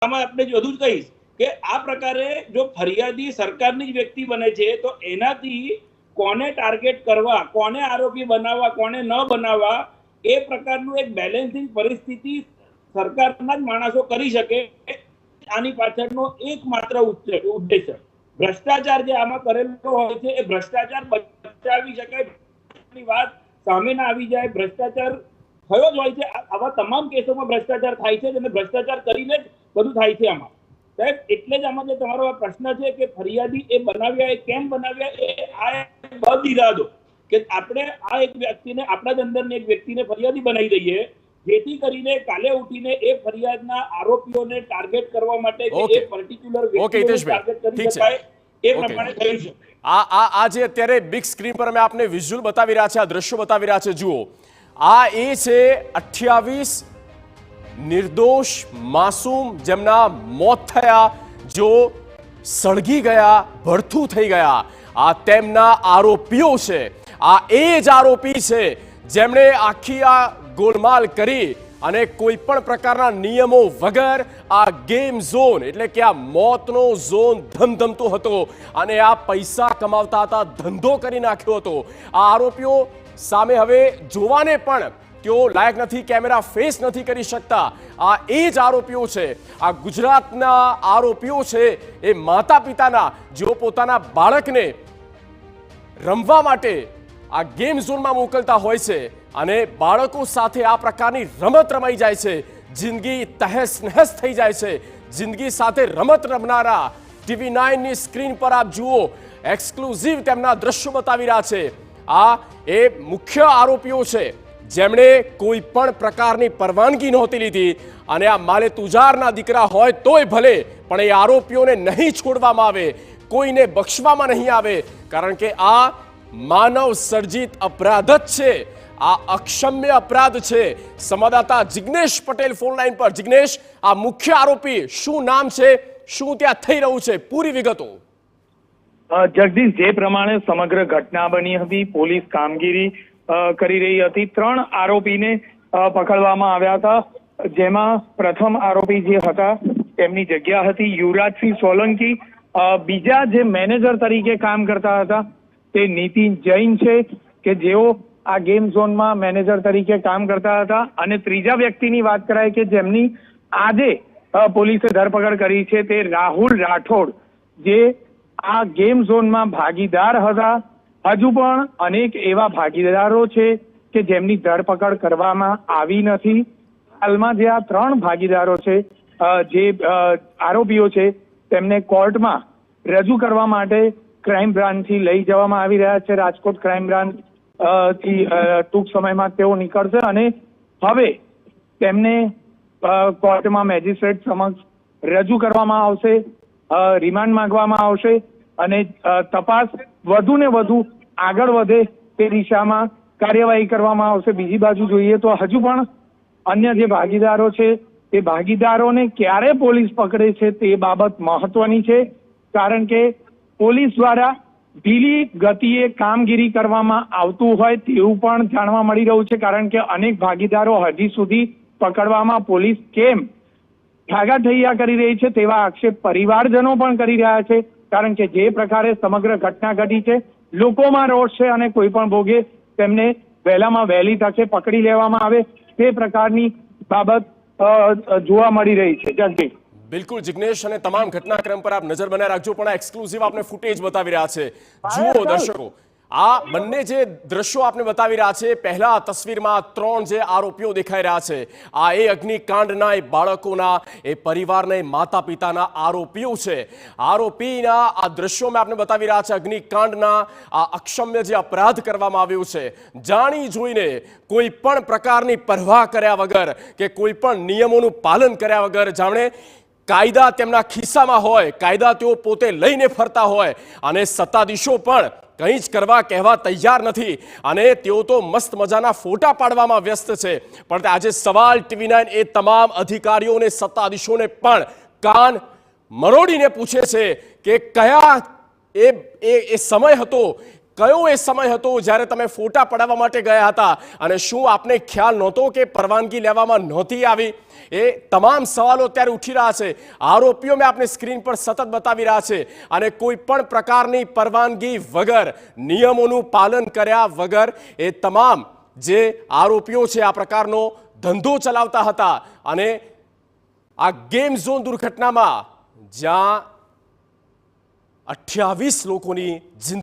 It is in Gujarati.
આમાં આપણે વધુ જ કહીશ કે આ પ્રકારે જો ફરિયાદી સરકારની જ વ્યક્તિ બને છે તો એનાથી કોને ટાર્ગેટ કરવા, કોને આરોપી બનાવવા, કોને ન બનાવવા, એ પ્રકારનું એક બેલેન્સિંગ પરિસ્થિતિ સરકારના જ માણસો કરી શકે. આની પાછળનો એકમાત્ર ઉદ્દેશ્ય ભ્રષ્ટાચાર જે આમાં કરેલો હોય છે એ ભ્રષ્ટાચાર બચાવી શકાય, વાત સામે ના આવી જાય. ભ્રષ્ટાચાર થયો જ હોય છે, આવા તમામ કેસોમાં ભ્રષ્ટાચાર થાય છે અને ભ્રષ્ટાચાર કરીને જ બધું થાય છે આમાં. સાહેબ, એટલે જ આમાં જે તમારો પ્રશ્ન છે કે ફરિયાદી એ બનાવ્યા, એ કેમ બનાવ્યા, એ આ બદ ઇરાદો કે આપણે આ એક વ્યક્તિને, આપણા જ અંદરની એક વ્યક્તિને ફરિયાદી બનાવી દઈએ, જેથી કરીને કાલે ઉઠીને એ ફરિયાદના આરોપીઓને ટાર્ગેટ કરવા માટે કે એ પર્ટિક્યુલર વ્યક્તિને ટાર્ગેટ કરી શકાય એ પ્રમાણે થઈ શકે. આ જે અત્યારે બિગ સ્ક્રીન પર અમે આપને વિઝ્યુઅલ બતાવી રહ્યા છે, આ દ્રશ્યો બતાવી રહ્યા છે, જુઓ. આ એ છે 28 નિર્દોષ માસૂમ જેમના મોત થયા, જો સળગી ગયા, ભડથું થઈ ગયા. આ તેમના આરોપીઓ છે. આ એ જ આરોપી છે જેમણે આખી આ ગોલમાલ કરી અને કોઈ પણ પ્રકારના નિયમો વગર આ ગેમ ઝોન એટલે કે આ મોતનો ઝોન ધમધમતો હતો અને આ પૈસા કમાવતા હતા, ધંધો કરી નાખ્યો હતો. આ આરોપીઓ સામે હવે જોવાને પણ તેઓ લાયક નથી, કેમેરા ફેસ નથી કરી શકતા. આ એ જ આરોપીઓ છે, આ ગુજરાતના આરોપીઓ છે, એ માતા પિતાના જેઓ પોતાના બાળકને રમવા માટે આ ગેમ ઝોનમાં મોકલતા હોય છે અને બાળકો સાથે આ પ્રકારની રમત રમાઈ જાય છે, જિંદગી તહેસ નહેસ થઈ જાય છે. જિંદગી સાથે રમત રમનારા TV9 ની સ્ક્રીન પર આપ જુઓ, એક્સક્લુઝિવ તેમના દ્રશ્યો બતાવી રહ્યા છે. આ એ મુખ્ય આરોપીઓ છે જેમણે કોઈ પણ પ્રકારની પરવાનગી નહોતી લીધી અને આ માલે તુજારના દીકરા હોય તોય ભલે, પણ એ આરોપીઓને નહીં છોડવામાં આવે, કોઈને બક્ષવામાં નહીં આવે, કારણ કે આ માનવ સર્જિત અપરાધ જ છે, આ અક્ષમ્ય અપરાધ છે. સંવાદદાતા જિગ્નેશ પટેલ ફોન લાઈન પર. જિગ્નેશ, આ મુખ્ય આરોપી શું નામ છે, શું ત્યાં થઈ રહ્યું છે, પૂરી વિગતો. જગદીશ, જે પ્રમાણે સમગ્ર ઘટના બની હતી, પોલીસ કામગીરી કરી રહી હતી, 3 આરોપીને પકડવામાં આવ્યા હતા, જેમાં પ્રથમ આરોપી જે હતા તેમની જગ્યા હતી યુવરાજસિંહ સોલંકી. બીજા જે મેનેજર તરીકે કામ કરતા હતા તે નીતિન જૈન છે કે જેઓ આ ગેમ ઝોનમાં મેનેજર તરીકે કામ કરતા હતા. અને ત્રીજા વ્યક્તિની વાત કરાય કે જેમની આજે પોલીસે ધરપકડ કરી છે તે રાહુલ રાઠોડ, જે આ ગેમ ઝોનમાં ભાગીદાર હતા. હજુ પણ અનેક એવા ભાગીદારો છે કે જેમની ધરપકડ કરવામાં આવી નથી. હાલમાં જે આ 3 ભાગીદારો છે, જે આરોપીઓ છે, તેમને કોર્ટમાં રજૂ કરવા માટે ક્રાઇમ બ્રાન્ચથી લઈ જવામાં આવી રહ્યા છે. રાજકોટ ક્રાઇમ બ્રાન્ચ થી ટૂંક સમયમાં તેઓ નીકળશે અને હવે તેમને કોર્ટમાં મેજિસ્ટ્રેટ સમક્ષ રજૂ કરવામાં આવશે, રિમાન્ડ માંગવામાં આવશે અને તપાસ વધુ ને વધુ આગળ વધે તે દિશામાં કાર્યવાહી કરવામાં આવશે. બીજી બાજુ જોઈએ તો હજુ પણ અન્ય જે ભાગીદારો છે તે ભાગીદારોને ક્યારે પોલીસ પકડે છે તે બાબત મહત્વની છે, કારણ કે પોલીસ દ્વારા ઢીલી ગતિએ કામગીરી કરવામાં આવતું હોય તેવું પણ જાણવા મળી રહ્યું છે, કારણ કે અનેક ભાગીદારો હજી સુધી પકડવામાં પોલીસ કેમ ઠાગાઠૈયા કરી રહી છે તેવા આક્ષેપ પરિવારજનો પણ કરી રહ્યા છે, કારણ કે જે પ્રકારે સમગ્ર ઘટના ઘટી છે, લોકોમાં રોષ છે અને કોઈ પણ ભોગે તેમને વહેલામાં વહેલી તકે પકડી લેવામાં આવે તે પ્રકારની બાબત જોવા મળી રહી છે. જગદીશ, બિલકુલ જિગ્નેશ, અને તમામ ઘટનાક્રમ પર આપ નજર બનાવી રાખજો, પણ આ એક્સક્લુઝિવ આપને ફૂટેજ બતાવી રહ્યા છે. જુઓ દર્શકો, આ બંને જે દ્રશ્યો આપને બતાવી રહ્યા છે, પહેલા તસવીરમાં 3 જે આરોપીઓ દેખાઈ રહ્યા છે, આ એ અગ્નિકાંડના, એ બાળકોના, એ પરિવારના, એ માતા પિતાના આરોપીઓ છે. આરોપીના આ દ્રશ્યો મેં આપને બતાવી રહ્યા છે, અગ્નિકાંડના આ અક્ષમ્ય જે અપરાધ કરવામાં આવ્યો છે, જાણી જોઈને કોઈ પણ પ્રકારની પરવા કર્યા વગર કે કોઈ પણ નિયમોનું પાલન કર્યા વગર, જાણે કાયદા તેમના ખિસ્સામાં હોય, કાયદા તેઓ પોતે લઈને ફરતા હોય અને સત્તાધીશો પણ કંઈ જ કરવા કહેવા તૈયાર નથી અને તેઓ તો મસ્ત મજાના ફોટા પાડવામાં વ્યસ્ત છે. પણ આજે સવાલ TV9 એ તમામ અધિકારીઓને, સત્તાધીશોને પણ કાન મરોડીને પૂછે છે કે કયા એ સમય હતો, કયો એ સમય હતો જ્યારે તમે ફોટા પડાવવા માટે ગયા હતા અને શું આપને ખ્યાલ નહોતો કે પરવાનગી લેવામાં નહોતી આવી? એ તમામ સવાલો અત્યારે ઉઠી રહ્યા છે. આરોપીઓ મેં આપને સ્ક્રીન પર સતત બતાવી રહ્યા છે અને કોઈ પણ પ્રકારની પરવાનગી વગર, નિયમોનું પાલન કર્યા વગર એ તમામ જે આરોપીઓ છે આ પ્રકારનો ધંધો ચલાવતા હતા. અને આ ગેમ ઝોન દુર્ઘટનામાં જ્યાં 28 લોકોની જિંદગી